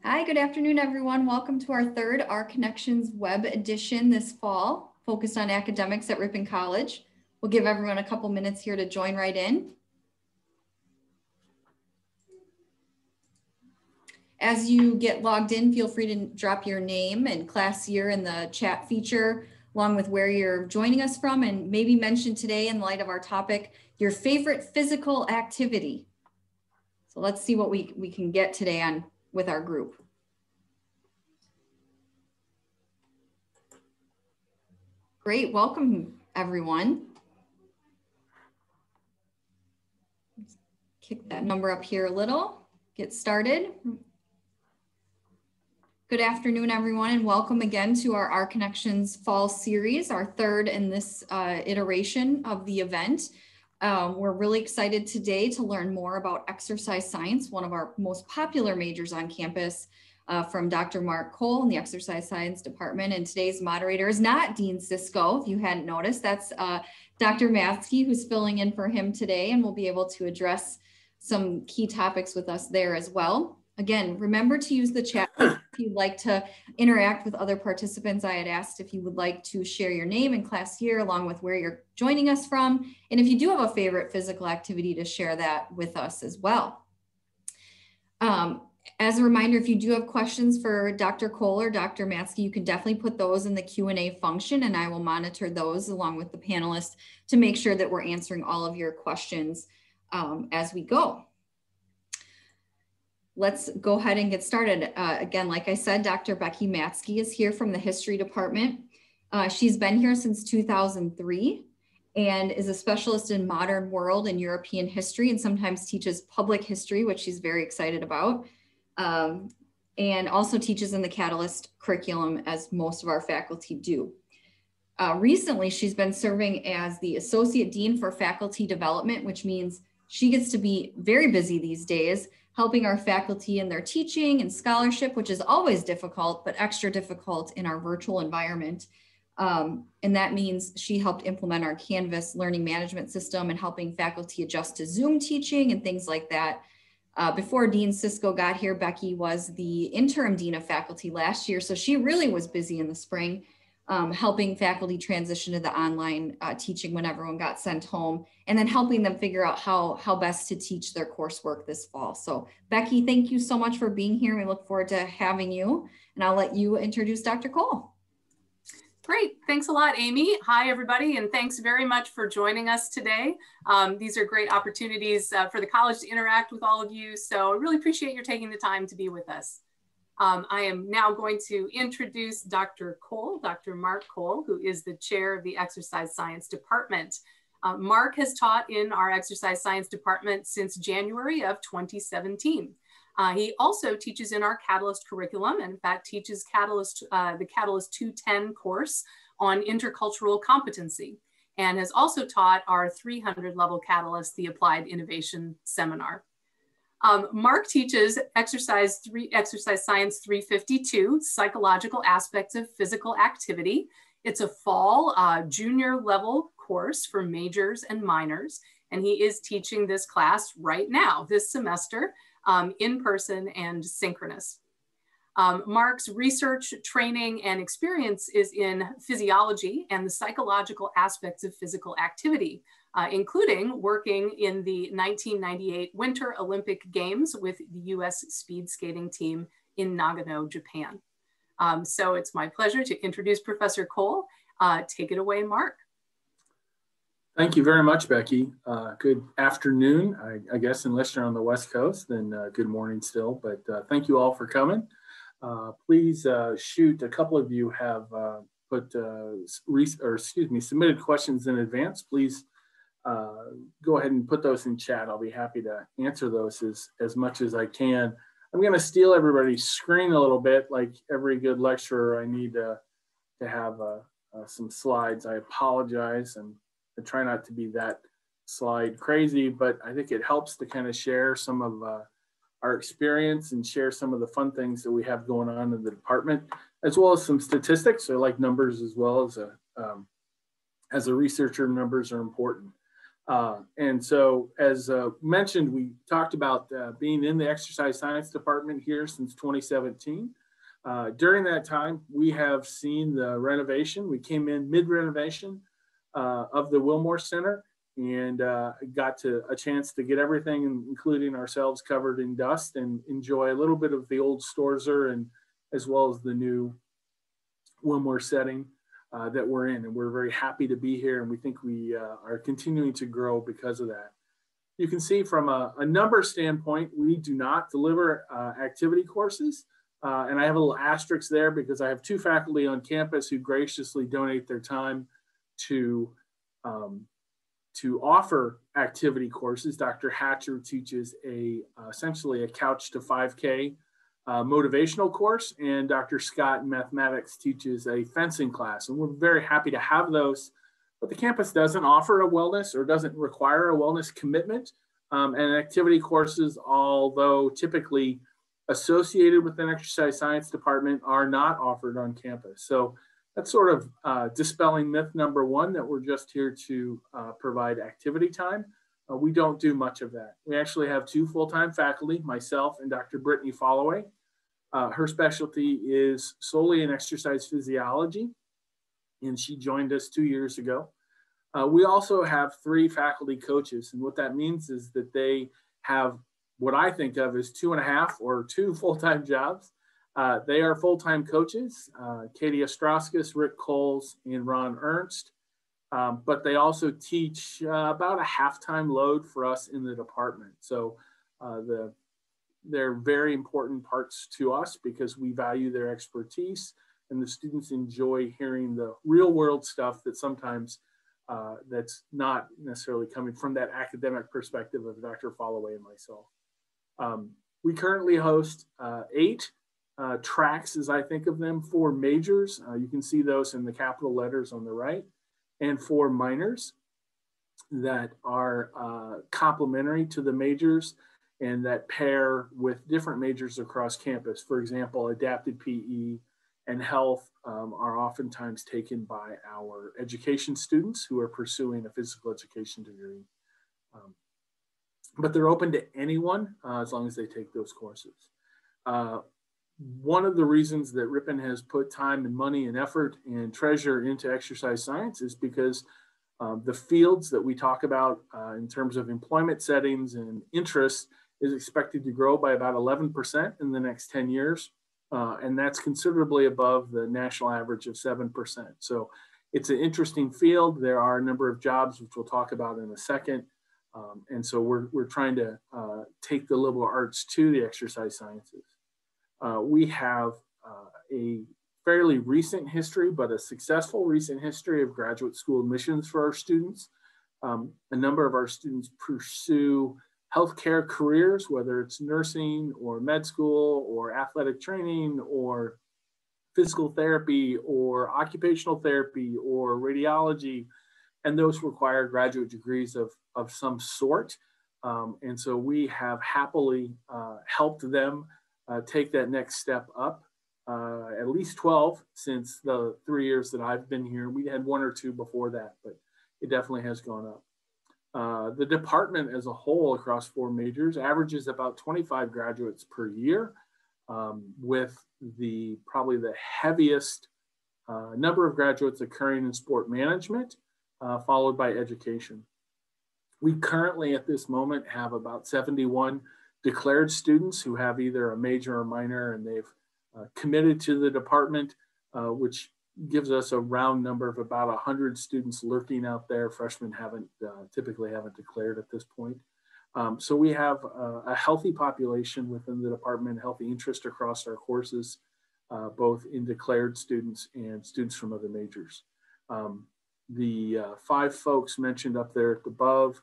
Hi, good afternoon, everyone. Welcome to our third Our Connections web edition this fall, focused on academics at Ripon College. We'll give everyone a couple minutes here to join right in. As you get logged in, feel free to drop your name and class year in the chat feature, along with where you're joining us from, and maybe mention today, in light of our topic, your favorite physical activity. So let's see what we can get today on with our group. Great, welcome everyone. Let's kick that number up here a little, get started. Good afternoon, everyone, and welcome again to our Connections Fall Series, our third in this iteration of the event. We're really excited today to learn more about exercise science, one of our most popular majors on campus, from Dr. Mark Cole in the Exercise Science Department. And today's moderator is not Dean Cisco, if you hadn't noticed. That's Dr. Matzke, who's filling in for him today, and will be able to address some key topics with us there as well. Again, remember to use the chat if you'd like to interact with other participants. I had asked if you would like to share your name and class year along with where you're joining us from. And if you do have a favorite physical activity, to share that with us as well. As a reminder, if you do have questions for Dr. Cole or Dr. Matzke, you can definitely put those in the Q&A function, and I will monitor those along with the panelists to make sure that we're answering all of your questions as we go. Let's go ahead and get started. Again, like I said, Dr. Becky Matzke is here from the History Department. She's been here since 2003 and is a specialist in modern world and European history, and sometimes teaches public history, which she's very excited about, and also teaches in the Catalyst curriculum, as most of our faculty do. Recently, she's been serving as the Associate Dean for Faculty Development, which means she gets to be very busy these days, helping our faculty in their teaching and scholarship, which is always difficult, but extra difficult in our virtual environment. And that means she helped implement our Canvas learning management system and helping faculty adjust to Zoom teaching and things like that. Before Dean Cisco got here, Becky was the interim Dean of Faculty last year. So she really was busy in the spring, helping faculty transition to the online teaching when everyone got sent home, and then helping them figure out how best to teach their coursework this fall. So Becky, thank you so much for being here. We look forward to having you, and I'll let you introduce Dr. Cole. Great, thanks a lot, Amy. Hi, everybody, and thanks very much for joining us today. These are great opportunities for the college to interact with all of you, so I really appreciate your taking the time to be with us. I am now going to introduce Dr. Cole, Dr. Mark Cole, who is the chair of the Exercise Science Department. Mark has taught in our Exercise Science Department since January of 2017. He also teaches in our Catalyst curriculum, and in fact teaches the Catalyst 210 course on intercultural competency, and has also taught our 300 level Catalyst, the Applied Innovation Seminar. Mark teaches Exercise Science 352, Psychological Aspects of Physical Activity. It's a fall junior level course for majors and minors, and he is teaching this class right now, this semester, in person and synchronous. Mark's research, training, and experience is in physiology and the psychological aspects of physical activity, including working in the 1998 Winter Olympic Games with the US speed skating team in Nagano, Japan. So it's my pleasure to introduce Professor Cole. Take it away, Mark. Thank you very much, Becky. Good afternoon, I guess, unless you're on the West Coast, then good morning still, but thank you all for coming. Please shoot, a couple of you have submitted questions in advance. Please go ahead and put those in chat. I'll be happy to answer those as much as I can. I'm gonna steal everybody's screen a little bit. Like every good lecturer, I need to have some slides. I apologize, and I try not to be that slide crazy, but I think it helps to kind of share some of our experience and share some of the fun things that we have going on in the department, as well as some statistics. I like numbers as well as a researcher. Numbers are important. And so, as mentioned, we talked about being in the exercise science department here since 2017. During that time, we have seen the renovation. We came in mid-renovation of the Wilmore Center and got a chance to get everything, including ourselves, covered in dust and enjoy a little bit of the old Storzer and as well as the new Wilmore setting that we're in. And we're very happy to be here, and we think we are continuing to grow because of that. You can see from a number standpoint, we do not deliver activity courses. And I have a little asterisk there because I have two faculty on campus who graciously donate their time to offer activity courses. Dr. Hatcher teaches essentially a couch to 5K motivational course, and Dr. Scott in mathematics teaches a fencing class. And we're very happy to have those, but the campus doesn't offer a wellness or doesn't require a wellness commitment. And activity courses, although typically associated with an exercise science department, are not offered on campus. So that's sort of dispelling myth number one, that we're just here to provide activity time. We don't do much of that. We actually have two full-time faculty, myself and Dr. Brittany Followay. Her specialty is solely in exercise physiology, and she joined us 2 years ago. We also have three faculty coaches, and what that means is that they have what I think of as 2.5 or 2 full-time jobs. They are full-time coaches, Katie Ostraskis, Rick Coles, and Ron Ernst. But they also teach about a half-time load for us in the department. So they're very important parts to us because we value their expertise, and the students enjoy hearing the real-world stuff that sometimes that's not necessarily coming from that academic perspective of Dr. Followay and myself. We currently host 8 tracks, as I think of them, 4 majors. You can see those in the capital letters on the right, and 4 minors that are complementary to the majors and that pair with different majors across campus. For example, adapted PE and health are oftentimes taken by our education students who are pursuing a physical education degree. But they're open to anyone as long as they take those courses. One of the reasons that Ripon has put time and money and effort and treasure into exercise science is because the fields that we talk about in terms of employment settings and interests is expected to grow by about 11% in the next 10 years. And that's considerably above the national average of 7%. So it's an interesting field. There are a number of jobs, which we'll talk about in a second. And so we're trying to take the liberal arts to the exercise sciences. We have a fairly recent history, but a successful recent history of graduate school admissions for our students. A number of our students pursue healthcare careers, whether it's nursing or med school or athletic training or physical therapy or occupational therapy or radiology. And those require graduate degrees of some sort. And so we have happily helped them take that next step up, at least 12 since the 3 years that I've been here. We had 1 or 2 before that, but it definitely has gone up. The department as a whole across 4 majors averages about 25 graduates per year, with probably the heaviest number of graduates occurring in sport management, followed by education. We currently at this moment have about 71 declared students who have either a major or minor, and they've committed to the department, which gives us a round number of about 100 students lurking out there. Freshmen typically haven't declared at this point. So we have a healthy population within the department, healthy interest across our courses, both in declared students and students from other majors. The 5 folks mentioned up there above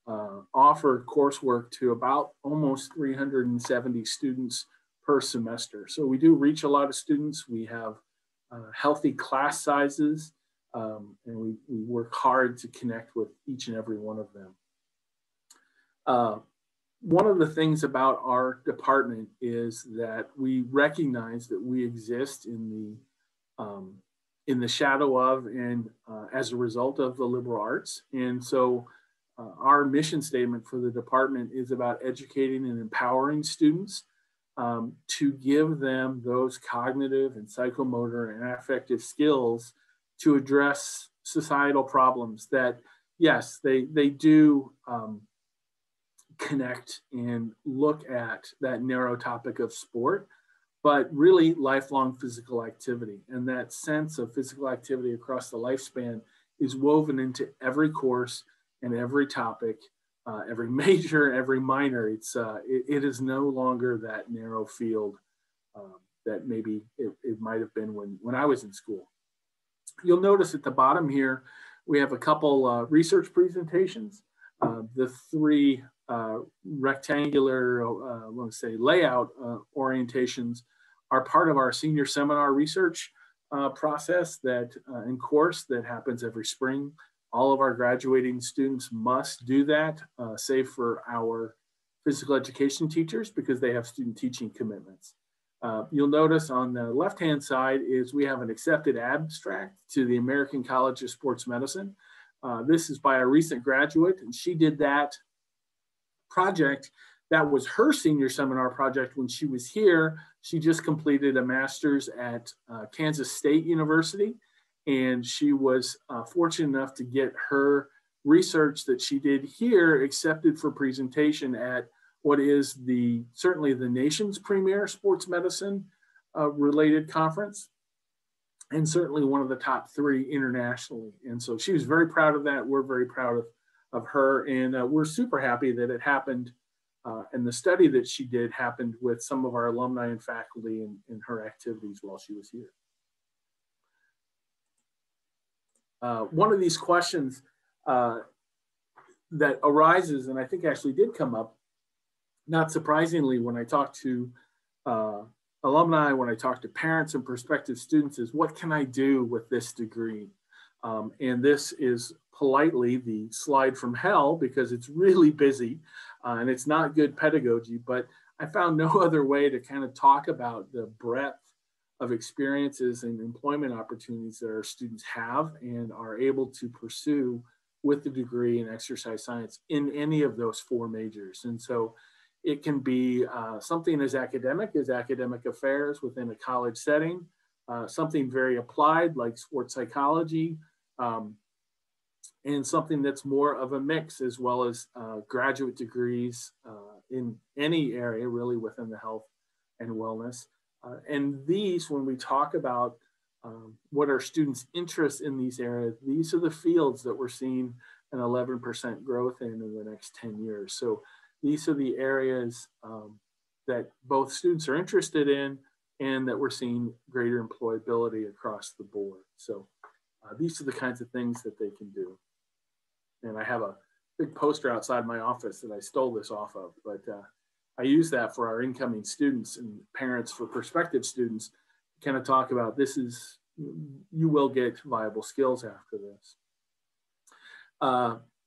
offer coursework to about almost 370 students per semester. So we do reach a lot of students. We have healthy class sizes, and we work hard to connect with each and every one of them. One of the things about our department is that we recognize that we exist in the shadow of and as a result of the liberal arts. And so our mission statement for the department is about educating and empowering students to give them those cognitive and psychomotor and affective skills to address societal problems that, yes, they do connect and look at that narrow topic of sport, but really lifelong physical activity. And that sense of physical activity across the lifespan is woven into every course and every topic, every major, every minor. It is no longer that narrow field that maybe it might have been when I was in school. You'll notice at the bottom here, we have a couple research presentations. The three rectangular, let's say, layout orientations are part of our senior seminar research process and course that happens every spring. All of our graduating students must do that, save for our physical education teachers because they have student teaching commitments. You'll notice on the left-hand side is we have an accepted abstract to the American College of Sports Medicine. This is by a recent graduate, and she did that project. That was her senior seminar project when she was here. She just completed a master's at Kansas State University, and she was fortunate enough to get her research that she did here accepted for presentation at what is certainly the nation's premier sports medicine related conference, and certainly one of the top 3 internationally. And so she was very proud of that. We're very proud of her, and we're super happy that it happened. And the study that she did happened with some of our alumni and faculty in her activities while she was here. One of these questions that arises, and I think actually did come up, not surprisingly, when I talk to alumni, when I talk to parents and prospective students, is what can I do with this degree? And this is politely the slide from hell because it's really busy and it's not good pedagogy, but I found no other way to kind of talk about the breadth of experiences and employment opportunities that our students have and are able to pursue with the degree in exercise science in any of those 4 majors. And so it can be something as academic affairs within a college setting, something very applied like sports psychology, and something that's more of a mix, as well as graduate degrees in any area really within the health and wellness. And these, when we talk about what are students' interests in these areas, these are the fields that we're seeing an 11% growth in the next 10 years. So these are the areas that both students are interested in and that we're seeing greater employability across the board. So these are the kinds of things that they can do. And I have a big poster outside my office that I stole this off of, but I use that for our incoming students and parents for prospective students to kind of talk about you will get viable skills after this.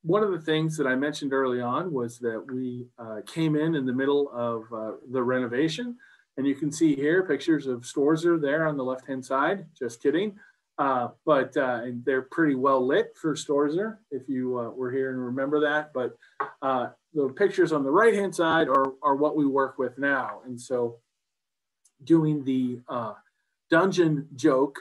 One of the things that I mentioned early on was that we came in the middle of the renovation, and you can see here pictures of Storzer there on the left-hand side, just kidding. And they're pretty well lit for Storzer, if you were here and remember that. But the pictures on the right-hand side are what we work with now. And so doing the dungeon joke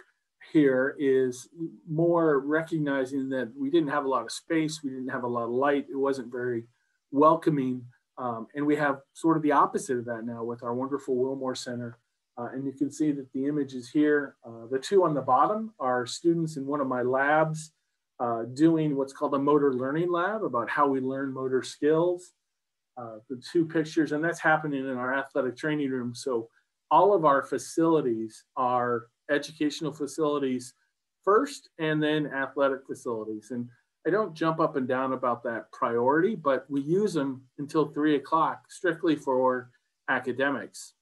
here is more recognizing that we didn't have a lot of space, we didn't have a lot of light, it wasn't very welcoming. And we have sort of the opposite of that now with our wonderful Wilmore Center. And you can see that the images here, the 2 on the bottom are students in one of my labs doing what's called a motor learning lab about how we learn motor skills. The 2 pictures, and that's happening in our athletic training room. So all of our facilities are educational facilities first and then athletic facilities. And I don't jump up and down about that priority, but we use them until 3 o'clock strictly for academics.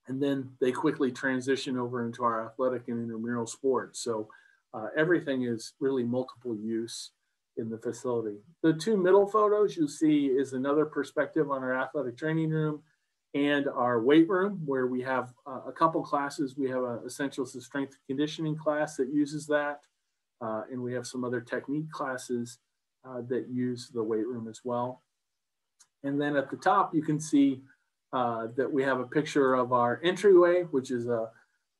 And then they quickly transition over into our athletic and intramural sports. So everything is really multiple use in the facility. The 2 middle photos you'll see is another perspective on our athletic training room and our weight room, where we have a couple classes. We have an Essentials of Strength and Conditioning class that uses that. And we have some other technique classes that use the weight room as well. And then at the top, you can see that we have a picture of our entryway, which is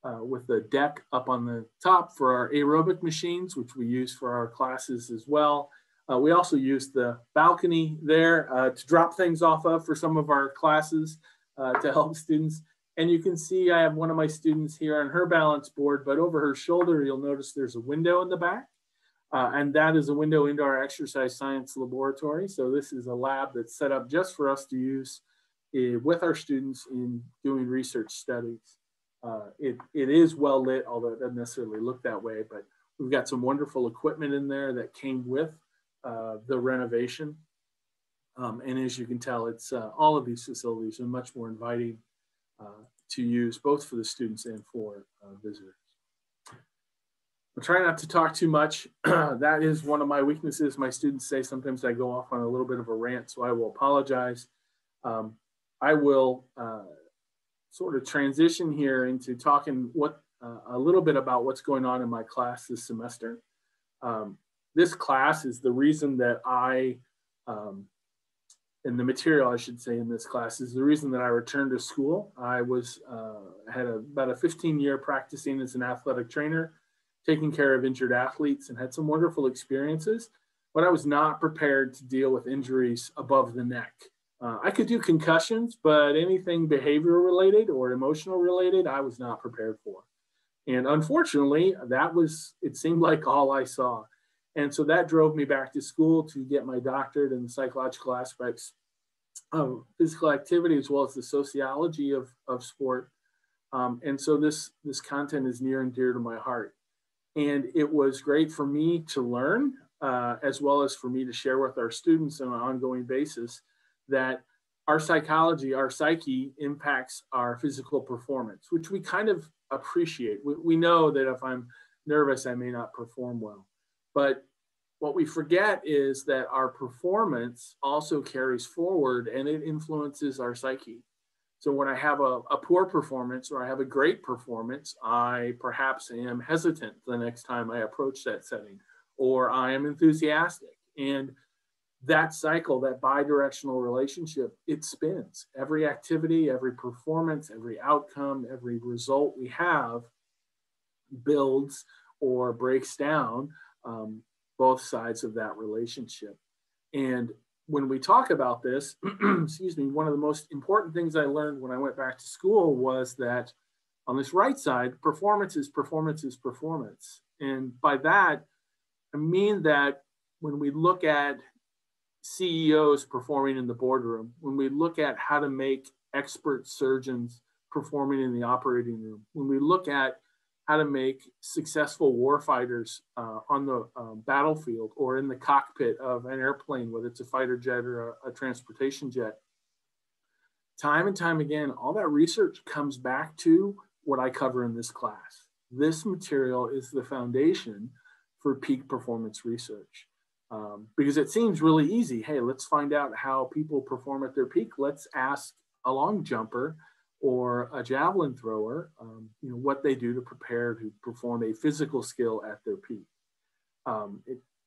with the deck up on the top for our aerobic machines, which we use for our classes as well. We also use the balcony there to drop things off of for some of our classes to help students. And you can see I have one of my students here on her balance board, but over her shoulder, you'll notice there's a window in the back. And that is a window into our exercise science laboratory. So this is a lab that's set up just for us to use with our students in doing research studies. It is well lit, although it doesn't necessarily look that way, but we've got some wonderful equipment in there that came with the renovation. And as you can tell, it's all of these facilities are much more inviting to use both for the students and for visitors. I'm trying not to talk too much. That is one of my weaknesses. My students say sometimes I go off on a little bit of a rant, so I will apologize. I will sort of transition here into talking a little bit about what's going on in my class this semester. This class is the reason that and the material I should say in this class is the reason that I returned to school. I had about a 15-year practicing as an athletic trainer, taking care of injured athletes, and had some wonderful experiences, but I was not prepared to deal with injuries above the neck. I could do concussions, but anything behavioral related or emotional related, I was not prepared for. And unfortunately, it seemed like all I saw. And so that drove me back to school to get my doctorate in the psychological aspects of physical activity, as well as the sociology of sport. And so this content is near and dear to my heart. And it was great for me to learn, as well as for me to share with our students on an ongoing basis, that our psychology, our psyche impacts our physical performance, which we kind of appreciate. We know that if I'm nervous, I may not perform well. But what we forget is that our performance also carries forward and it influences our psyche. So when I have a poor performance or I have a great performance, I perhaps am hesitant the next time I approach that setting, or I am enthusiastic. And that cycle, that bi-directional relationship, it spins. Every activity, every performance, every outcome, every result we have builds or breaks down both sides of that relationship. And when we talk about this, excuse me, one of the most important things I learned when I went back to school was that on this right side, performance is performance is performance. And by that, I mean that when we look at CEOs performing in the boardroom, when we look at how to make expert surgeons performing in the operating room, when we look at how to make successful warfighters on the battlefield or in the cockpit of an airplane, whether it's a fighter jet or a transportation jet, time and time again, all that research comes back to what I cover in this class. This material is the foundation for peak performance research. Because it seems really easy. Hey, let's find out how people perform at their peak. Let's ask a long jumper or a javelin thrower, what they do to prepare to perform a physical skill at their peak.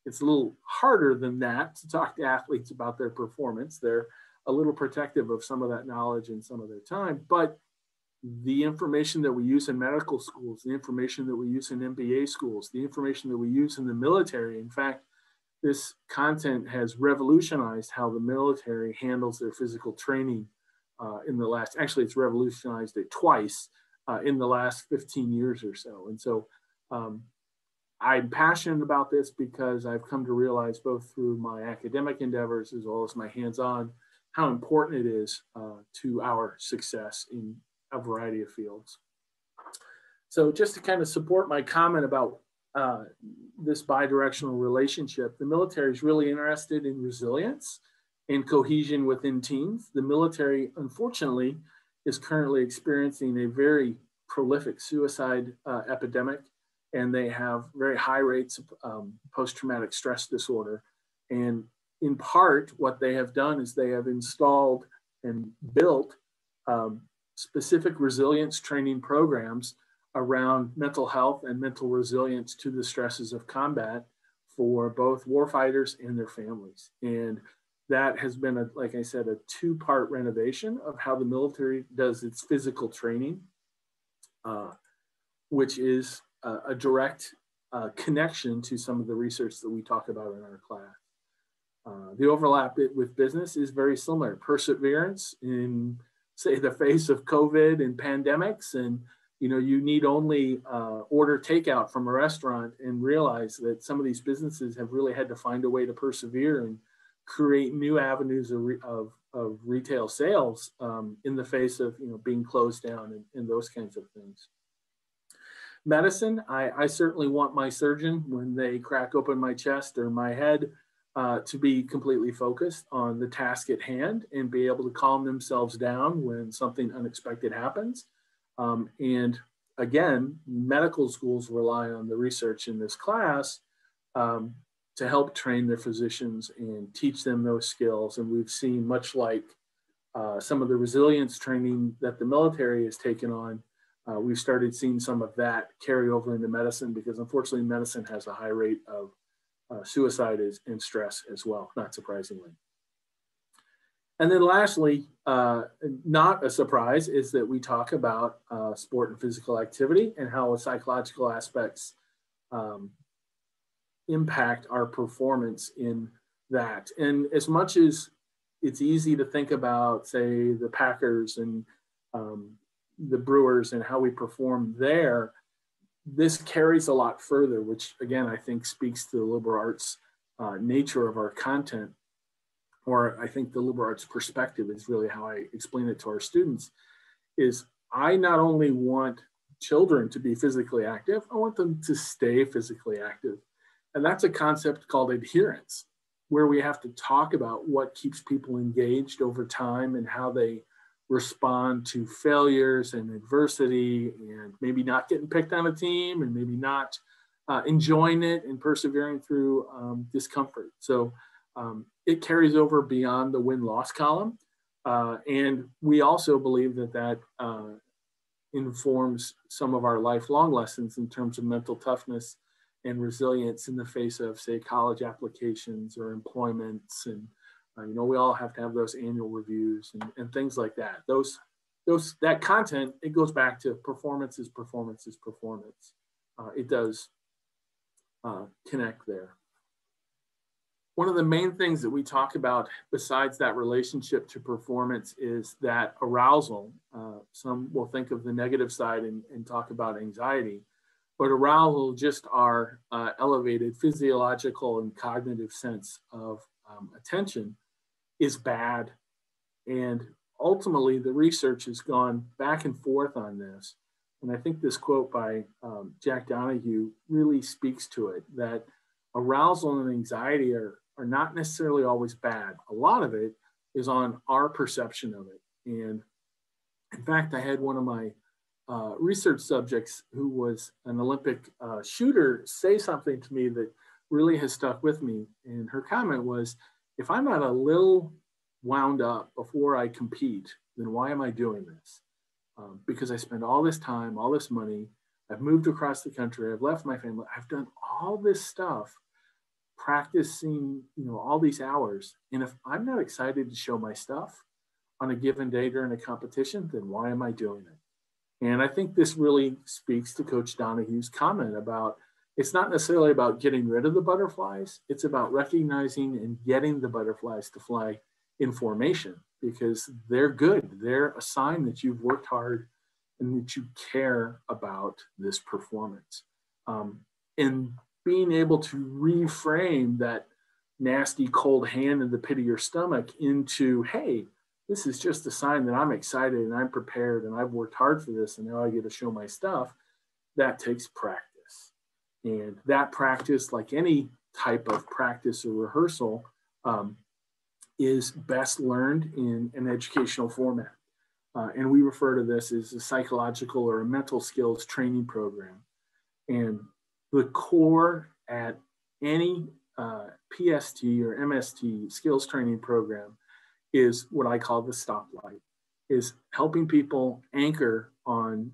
It's a little harder than that to talk to athletes about their performance. They're a little protective of some of that knowledge and some of their time, but the information that we use in medical schools, the information that we use in MBA schools, the information that we use in the military, in fact, this content has revolutionized how the military handles their physical training actually it's revolutionized it twice in the last 15 years or so. And so I'm passionate about this because I've come to realize both through my academic endeavors as well as my hands-on how important it is to our success in a variety of fields. So just to kind of support my comment about this bi-directional relationship, the military is really interested in resilience and cohesion within teams. The military, unfortunately, is currently experiencing a very prolific suicide epidemic, and they have very high rates of post-traumatic stress disorder. And in part, what they have done is they have installed and built specific resilience training programs around mental health and mental resilience to the stresses of combat for both warfighters and their families. And that has been, like I said, a two-part renovation of how the military does its physical training, which is a direct connection to some of the research that we talk about in our class. The overlap with business is very similar. Perseverance in, say, the face of COVID and pandemics, and you need only order takeout from a restaurant and realize that some of these businesses have really had to find a way to persevere and create new avenues of retail sales in the face of being closed down and those kinds of things. Medicine, I certainly want my surgeon, when they crack open my chest or my head, to be completely focused on the task at hand and be able to calm themselves down when something unexpected happens. And again, medical schools rely on the research in this class to help train their physicians and teach them those skills. And we've seen, much like some of the resilience training that the military has taken on, we've started seeing some of that carry over into medicine, because unfortunately medicine has a high rate of suicide and stress as well, not surprisingly. And then lastly, not a surprise, is that we talk about sport and physical activity and how psychological aspects impact our performance in that. And as much as it's easy to think about, say, the Packers and the Brewers and how we perform there, this carries a lot further, which again, I think speaks to the liberal arts nature of our content, or I think the liberal arts perspective is really how I explain it to our students, is I not only want children to be physically active, I want them to stay physically active. And that's a concept called adherence, where we have to talk about what keeps people engaged over time and how they respond to failures and adversity, and maybe not getting picked on a team, and maybe not enjoying it and persevering through discomfort. So it carries over beyond the win-loss column. And we also believe that informs some of our lifelong lessons in terms of mental toughness and resilience in the face of, say, college applications or employments. And we all have to have those annual reviews and things like that. That content, it goes back to performance is performance is performance. It does connect there. One of the main things that we talk about besides that relationship to performance is that arousal. Some will think of the negative side and talk about anxiety, but arousal, just our elevated physiological and cognitive sense of attention, is bad. And ultimately, the research has gone back and forth on this. And I think this quote by Jack Donahue really speaks to it, that arousal and anxiety are not necessarily always bad. A lot of it is on our perception of it. And in fact, I had one of my research subjects who was an Olympic shooter say something to me that really has stuck with me. And her comment was, if I'm not a little wound up before I compete, then why am I doing this? Because I spend all this time, all this money, I've moved across the country, I've left my family, I've done all this stuff, practicing, all these hours. And if I'm not excited to show my stuff on a given day during a competition, then why am I doing it? And I think this really speaks to Coach Donahue's comment about, it's not necessarily about getting rid of the butterflies, it's about recognizing and getting the butterflies to fly in formation, because they're good. They're a sign that you've worked hard and that you care about this performance. And being able to reframe that nasty cold hand in the pit of your stomach into, hey, this is just a sign that I'm excited and I'm prepared and I've worked hard for this and now I get to show my stuff, that takes practice. And that practice, like any type of practice or rehearsal, is best learned in an educational format. And we refer to this as a psychological or a mental skills training program. And the core at any PST or MST skills training program is what I call the stoplight, is helping people anchor on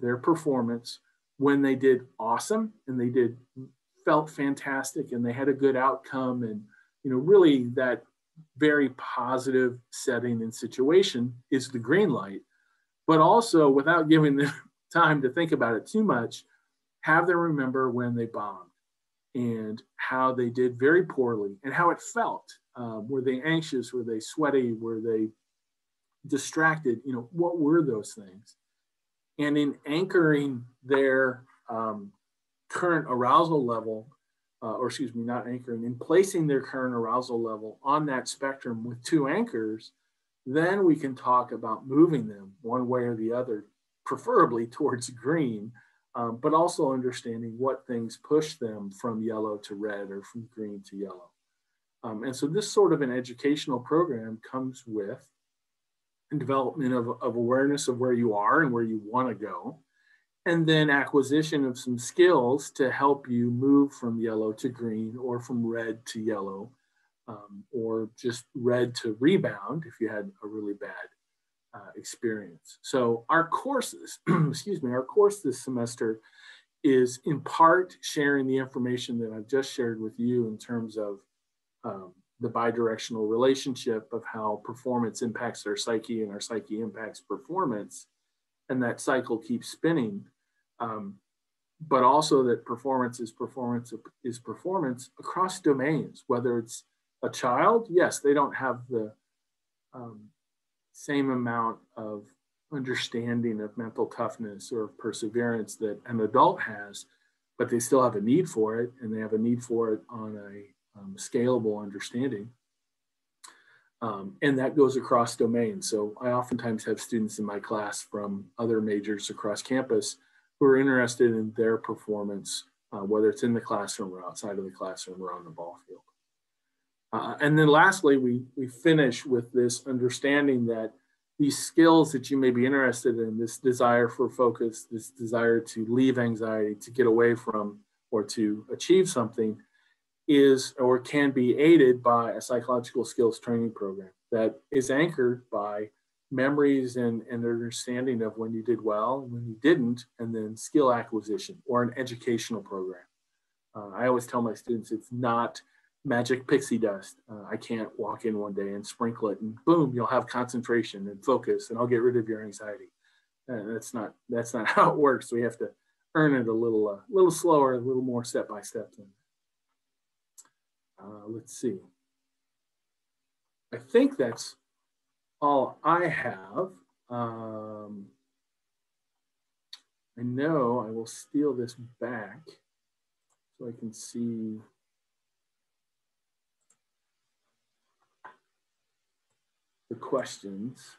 their performance when they did awesome and they did felt fantastic and they had a good outcome, and really that very positive setting and situation is the green light. But also, without giving them time to think about it too much, have them remember when they bombed and how they did very poorly and how it felt. Were they anxious? Were they sweaty? Were they distracted? What were those things? And in anchoring their current arousal level, not anchoring, in placing their current arousal level on that spectrum with two anchors, then we can talk about moving them one way or the other, preferably towards green, but also understanding what things push them from yellow to red or from green to yellow. And so this sort of an educational program comes with development of awareness of where you are and where you want to go, and then acquisition of some skills to help you move from yellow to green, or from red to yellow, or just red to rebound if you had a really bad experience. So our courses, our course this semester is in part sharing the information that I've just shared with you in terms of the bidirectional relationship of how performance impacts our psyche and our psyche impacts performance, and that cycle keeps spinning. But also that performance is performance across domains, whether it's a child, yes, they don't have the same amount of understanding of mental toughness or perseverance that an adult has, but they still have a need for it, and they have a need for it on a scalable understanding. And that goes across domains. So I oftentimes have students in my class from other majors across campus who are interested in their performance, whether it's in the classroom or outside of the classroom or on the ball field. And then lastly, we finish with this understanding that these skills that you may be interested in, this desire for focus, this desire to leave anxiety, to get away from, or to achieve something, is or can be aided by a psychological skills training program that is anchored by memories and understanding of when you did well and when you didn't, and then skill acquisition, or an educational program. I always tell my students it's not magic pixie dust. I can't walk in one day and sprinkle it and boom, you'll have concentration and focus and I'll get rid of your anxiety. That's not how it works. We have to earn it a little slower, a little more step by step. Let's see. I think that's all I have. I know I will steal this back so I can see. The questions.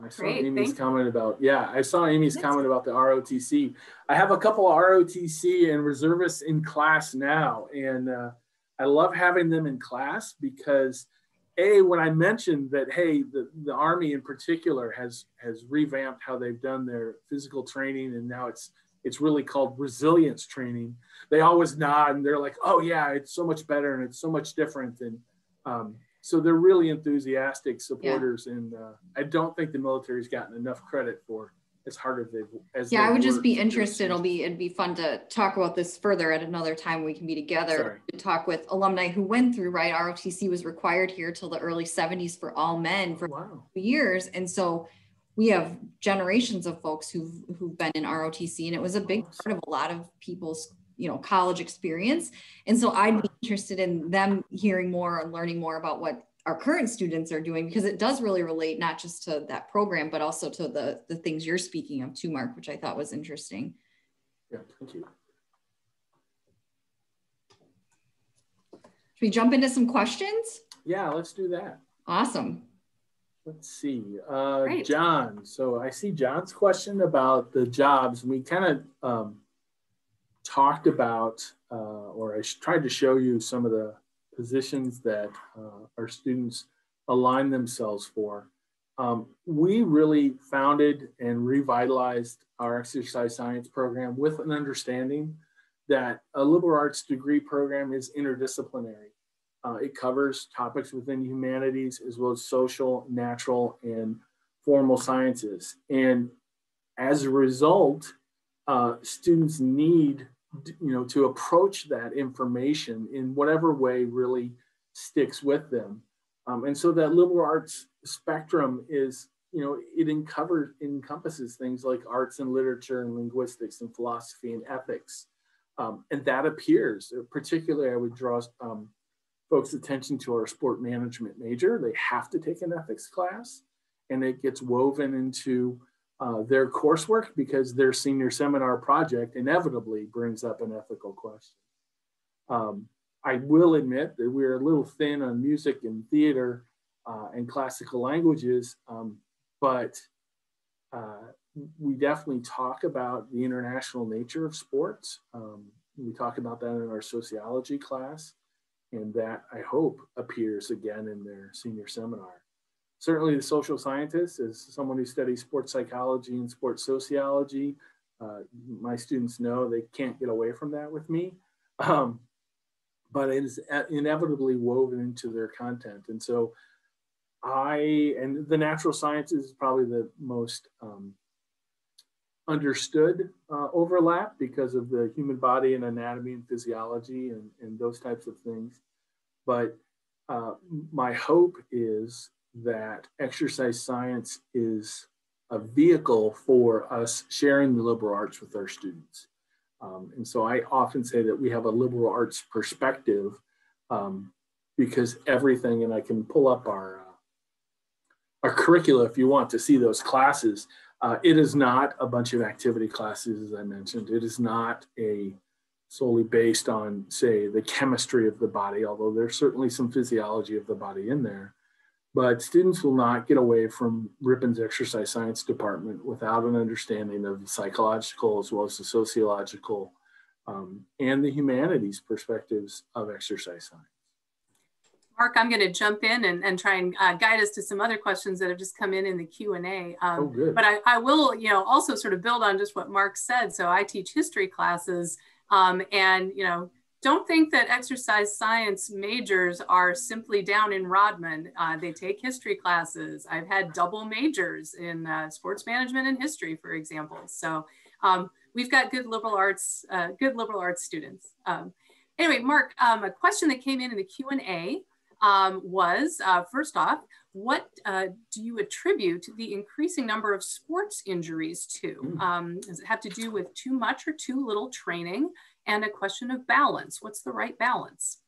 I saw Amy's comment about, I saw Amy's comment about the ROTC. I have a couple of ROTC and reservists in class now, and I love having them in class because when I mentioned that, hey, the Army in particular has revamped how they've done their physical training, and now it's really called resilience training. They always nod and they're like, oh yeah, it's so much better and it's so much different. And so they're really enthusiastic supporters, and I don't think the military's gotten enough credit for as hard as I would just be interested. It'd be fun to talk about this further at another time. We can be together to talk with alumni who went through, right? ROTC was required here till the early 70s for all men for 2 years. And so we have generations of folks who've been in ROTC, and it was a big part of a lot of people's college experience. And so I'd be interested in them hearing more and learning more about what our current students are doing, because it does really relate not just to that program, but also to the things you're speaking of too, Mark, which I thought was interesting. Yeah, thank you. Should we jump into some questions? Yeah, let's do that. Awesome. Let's see, John. So I see John's question about the jobs. We kind of talked about, or I tried to show you some of the positions that our students align themselves for. We really founded and revitalized our exercise science program with an understanding that a liberal arts degree program is interdisciplinary. It covers topics within humanities as well as social, natural, and formal sciences. And as a result, students need to approach that information in whatever way really sticks with them. And so that liberal arts spectrum is, it encompasses things like arts and literature and linguistics and philosophy and ethics. And that appears, particularly I would draw folks' attention to our sport management major. They have to take an ethics class, and it gets woven into their coursework because their senior seminar project inevitably brings up an ethical question. I will admit that we're a little thin on music and theater and classical languages, but we definitely talk about the international nature of sports. We talk about that in our sociology class, and that, I hope, appears again in their senior seminar. Certainly the social scientists, as someone who studies sports psychology and sports sociology, my students know they can't get away from that with me, but it is inevitably woven into their content. And so and the natural sciences is probably the most understood overlap because of the human body and anatomy and physiology and those types of things. But my hope is that exercise science is a vehicle for us sharing the liberal arts with our students. And so I often say that we have a liberal arts perspective because everything, and I can pull up our curricula if you want to see those classes. It is not a bunch of activity classes, as I mentioned. It is not solely based on, say, the chemistry of the body, although there's certainly some physiology of the body in there. But students will not get away from Ripon's exercise science department without an understanding of the psychological as well as the sociological and the humanities perspectives of exercise science. Mark, I'm going to jump in and try and guide us to some other questions that have just come in the Q&A. Oh, good. But I will, also sort of build on just what Mark said. So I teach history classes, and don't think that exercise science majors are simply down in Rodman. They take history classes. I've had double majors in sports management and history, for example. So we've got good liberal arts students. Anyway, Mark, a question that came in the Q&A was, first off, what do you attribute the increasing number of sports injuries to? Does it have to do with too much or too little training? And a question of balance. What's the right balance?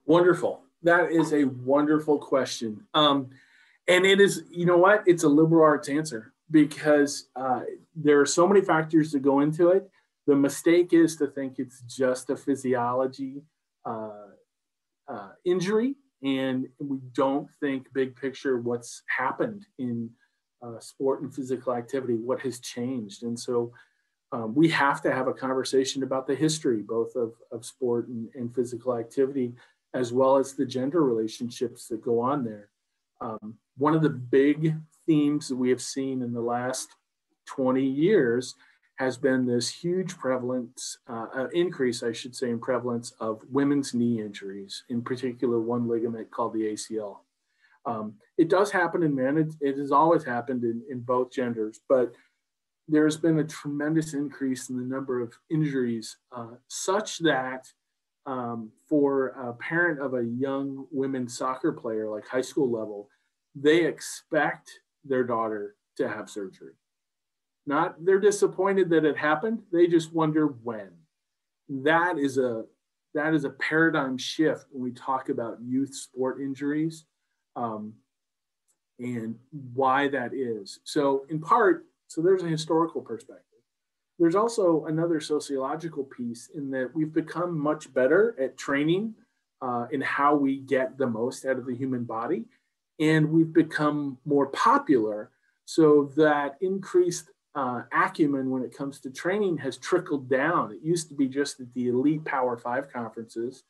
Wonderful. That is a wonderful question. And it is, it's a liberal arts answer because there are so many factors that go into it. The mistake is to think it's just a physiology injury, and we don't think big picture what's happened in sport and physical activity, what has changed. And so we have to have a conversation about the history, both of sport and physical activity, as well as the gender relationships that go on there. One of the big themes that we have seen in the last 20 years has been this huge prevalence, increase, I should say, in prevalence of women's knee injuries, in particular one ligament called the ACL. It does happen in men. It has always happened in both genders, but there's been a tremendous increase in the number of injuries such that for a parent of a young women's soccer player, like high school level, they expect their daughter to have surgery. Not they're disappointed that it happened. They just wonder when. That is a paradigm shift when we talk about youth sport injuries and why that is. So in part, so there's a historical perspective. There's also another sociological piece in that we've become much better at training in how we get the most out of the human body. And we've become more popular so that increased acumen when it comes to training has trickled down. It used to be just at the elite Power 5 conferences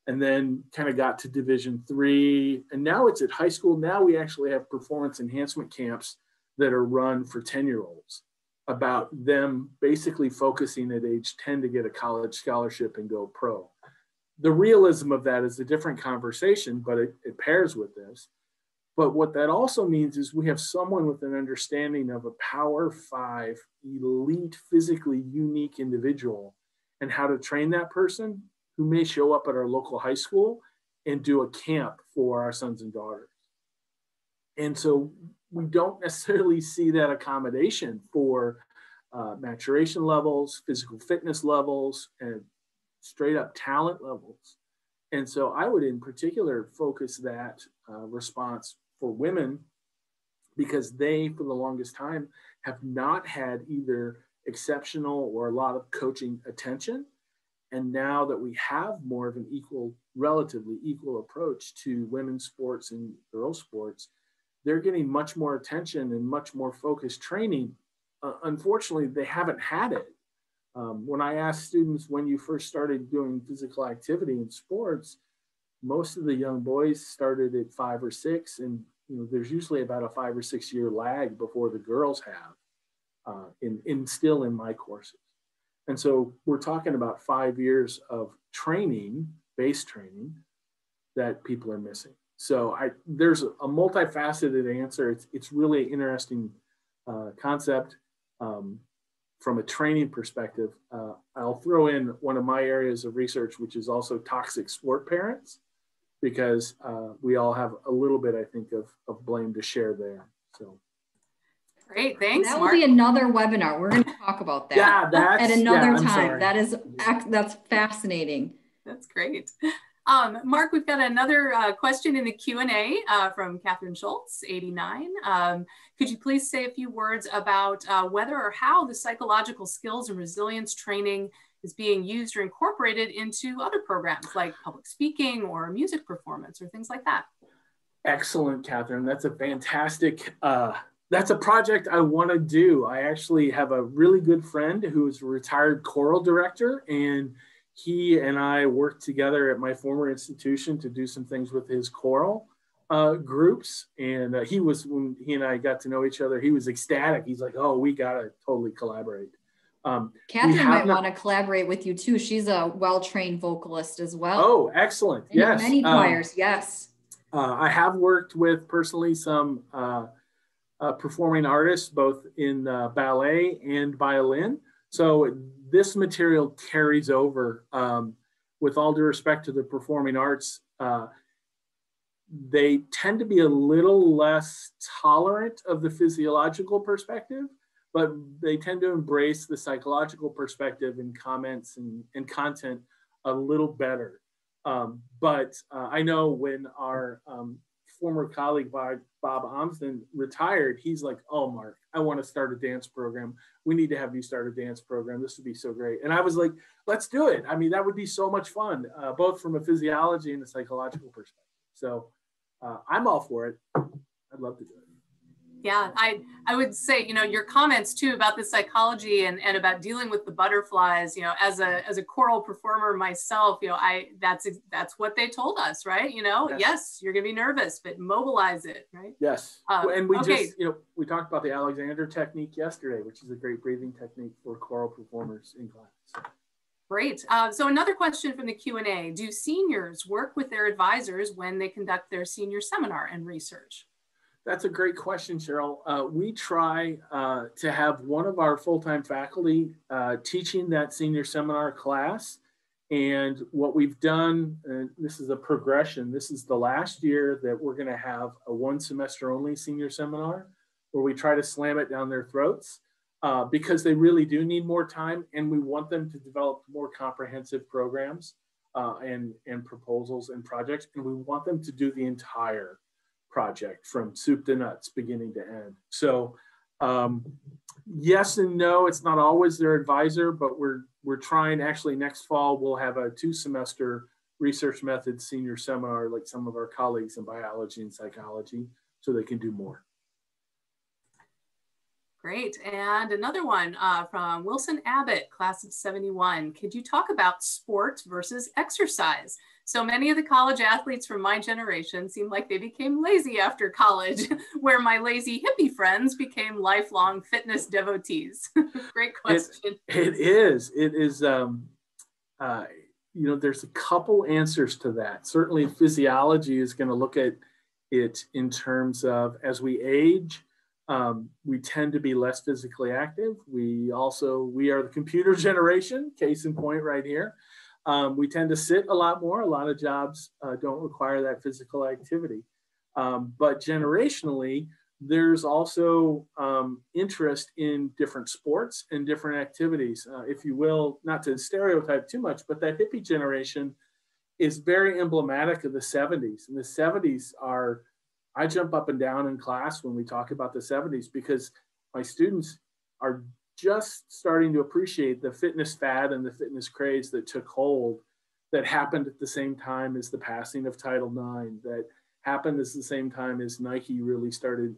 and then kind of got to Division III. And now it's at high school. Now we actually have performance enhancement camps that are run for 10-year-olds about them basically focusing at age 10 to get a college scholarship and go pro. The realism of that is a different conversation, but it pairs with this. But what that also means is we have someone with an understanding of a Power 5 elite, physically unique individual and how to train that person who may show up at our local high school and do a camp for our sons and daughters. And so we don't necessarily see that accommodation for maturation levels, physical fitness levels, and straight up talent levels. And so I would in particular focus that response for women, because they, for the longest time, have not had either exceptional or a lot of coaching attention. And now that we have more of an relatively equal approach to women's sports and girls' sports, they're getting much more attention and much more focused training. Unfortunately, they haven't had it. When I asked students when you first started doing physical activity in sports, most of the young boys started at 5 or 6, and there's usually about a 5 or 6 year lag before the girls have, still in my courses. And so we're talking about 5 years of training, base training, that people are missing. So there's a multifaceted answer. It's really an interesting concept. From a training perspective, I'll throw in one of my areas of research, which is also toxic sport parents, because we all have a little bit, I think, of blame to share there. So. Great, thanks. That will be another webinar. We're going to talk about that at another time. That's fascinating. That's great. Mark, we've got another question in the Q&A from Catherine Schultz, 89. Could you please say a few words about whether or how the psychological skills and resilience training is being used or incorporated into other programs like public speaking or music performance or things like that? Excellent, Catherine. That's a fantastic, that's a project I want to do. I actually have a really good friend who is a retired choral director, and he and I worked together at my former institution to do some things with his choral groups. And when he and I got to know each other, he was ecstatic. He's like, oh, we got to totally collaborate. Catherine might want to collaborate with you too. She's a well-trained vocalist as well. Oh, excellent. And yes. Many choirs, yes. I have worked with personally some performing artists, both in ballet and violin. So this material carries over. With all due respect to the performing arts, they tend to be a little less tolerant of the physiological perspective, but they tend to embrace the psychological perspective in comments and content a little better. But I know when our former colleague Bob Amsden retired, he's like, oh, Mark, I want to start a dance program. We need to have you start a dance program. This would be so great. And I was like, let's do it. I mean, that would be so much fun, both from a physiology and a psychological perspective. So I'm all for it. I'd love to do it. Yeah, I would say, your comments too about the psychology and about dealing with the butterflies, as a choral performer myself, that's what they told us, right? Yes, you're gonna be nervous, but mobilize it, right? Yes. And we just, we talked about the Alexander technique yesterday, which is a great breathing technique for choral performers in class. So. Great. So another question from the Q&A, do seniors work with their advisors when they conduct their senior seminar and research? That's a great question, Cheryl. We try to have one of our full-time faculty teaching that senior seminar class. And what we've done, this is a progression. This is the last year that we're going to have a 1 semester only senior seminar where we try to slam it down their throats because they really do need more time. And we want them to develop more comprehensive programs and proposals and projects. And we want them to do the entire project from soup to nuts, beginning to end. So yes and no, it's not always their advisor, but we're trying. Actually, next fall we'll have a 2-semester research methods senior seminar like some of our colleagues in biology and psychology, so they can do more. Great. And another one from Wilson Abbott, class of 71. Could you talk about sport versus exercise? So many of the college athletes from my generation seem like they became lazy after college, where my lazy hippie friends became lifelong fitness devotees. Great question. It is. There's a couple answers to that. Certainly physiology is going to look at it in terms of as we age, We tend to be less physically active. We are the computer generation, case in point right here. We tend to sit a lot more. A lot of jobs don't require that physical activity. But generationally, there's also interest in different sports and different activities. If you will, not to stereotype too much, but that hippie generation is very emblematic of the 70s. And the 70s are, I jump up and down in class when we talk about the 70s because my students are just starting to appreciate the fitness fad and the fitness craze that took hold, that happened at the same time as the passing of Title IX, that happened at the same time as Nike really started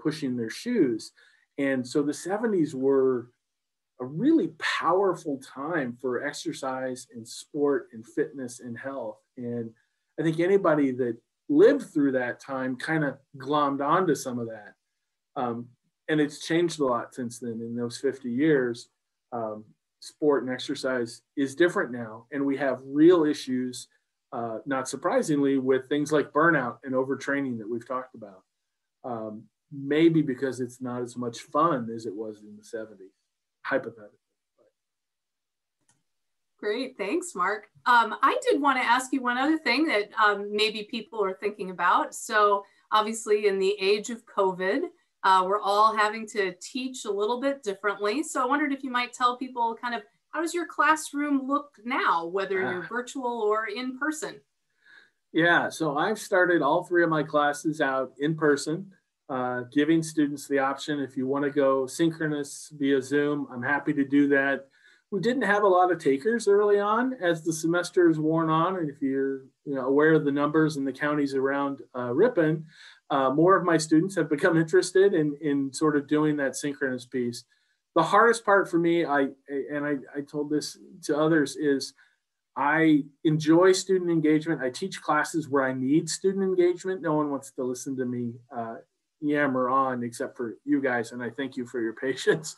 pushing their shoes. And so the 70s were a really powerful time for exercise and sport and fitness and health. And I think anybody that lived through that time kind of glommed onto some of that. And it's changed a lot since then. In those 50 years, sport and exercise is different now. And we have real issues, not surprisingly, with things like burnout and overtraining that we've talked about. Maybe because it's not as much fun as it was in the 70s, hypothetically. Great, thanks, Mark. I did want to ask you one other thing that maybe people are thinking about. So obviously in the age of COVID, we're all having to teach a little bit differently. So I wondered if you might tell people kind of, how does your classroom look now, whether you're virtual or in person? Yeah, so I've started all three of my classes out in person, giving students the option. If you want to go synchronous via Zoom, I'm happy to do that. We didn't have a lot of takers early on as the semester is worn on. And if you're aware of the numbers in the counties around Ripon, more of my students have become interested in sort of doing that synchronous piece. The hardest part for me, I told this to others, is I enjoy student engagement. I teach classes where I need student engagement. No one wants to listen to me yammer on except for you guys, and I thank you for your patience.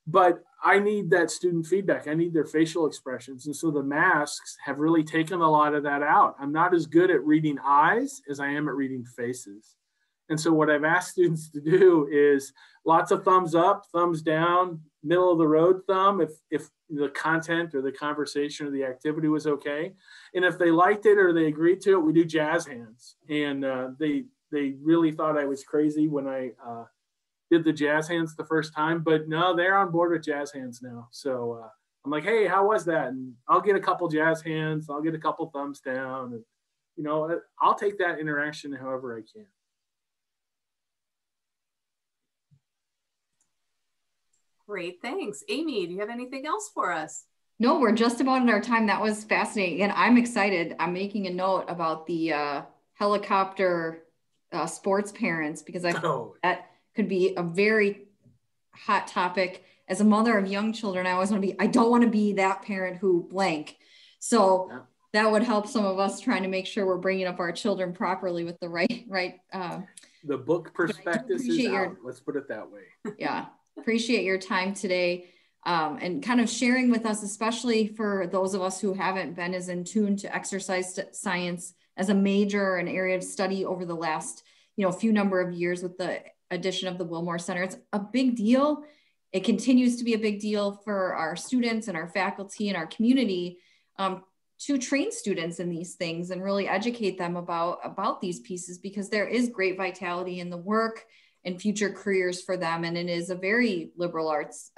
But I need that student feedback. I need their facial expressions. And so the masks have really taken a lot of that out. I'm not as good at reading eyes as I am at reading faces. And so what I've asked students to do is lots of thumbs up, thumbs down, middle of the road thumb if the content or the conversation or the activity was okay. And if they liked it or they agreed to it, we do jazz hands. And they really thought I was crazy when I did the jazz hands the first time, but no, they're on board with jazz hands now. So I'm like, hey, how was that? And I'll get a couple jazz hands, I'll get a couple thumbs down, and I'll take that interaction however I can. Great, thanks. Amy, do you have anything else for us? No, we're just about at our time. That was fascinating. And I'm excited. I'm making a note about the helicopter sports parents because that could be a very hot topic. As a mother of young children, I don't want to be that parent who blank. So that would help some of us trying to make sure we're bringing up our children properly with the right. The book prospectus is out. Let's put it that way. Yeah. Appreciate your time today and kind of sharing with us, especially for those of us who haven't been as in tune to exercise science as a major and area of study over the last, few number of years with the addition of the Wilmore Center. It's a big deal. It continues to be a big deal for our students and our faculty and our community to train students in these things and really educate them about these pieces, because there is great vitality in the work and future careers for them. And it is a very liberal arts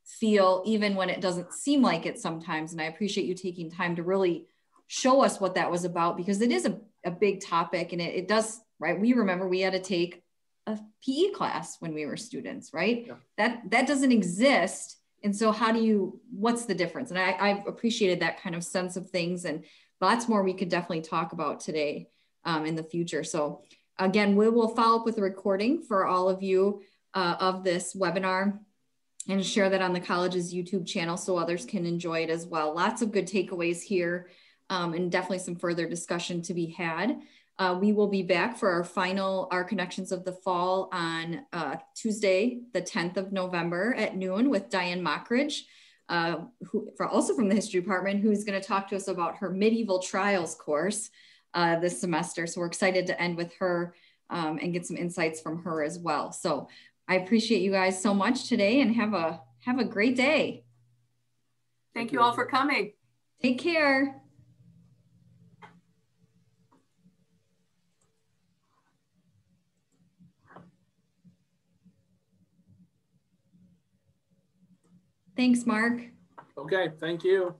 feel, even when it doesn't seem like it sometimes. And I appreciate you taking time to really show us what that was about, because it is a big topic, and it does, right? We remember we had to take a PE class when we were students, right? Yeah. That doesn't exist. And so what's the difference? And I've appreciated that kind of sense of things, and lots more we could definitely talk about today in the future. So again, we will follow up with a recording for all of you of this webinar and share that on the college's YouTube channel so others can enjoy it as well. Lots of good takeaways here and definitely some further discussion to be had. We will be back for our Connections of the Fall on Tuesday, the 10th of November at noon with Diane Mockridge, also from the history department, who's going to talk to us about her medieval trials course this semester. So we're excited to end with her and get some insights from her as well. So I appreciate you guys so much today, and have a great day. Thank you all for coming. Take care. Thanks, Mark. Okay, thank you.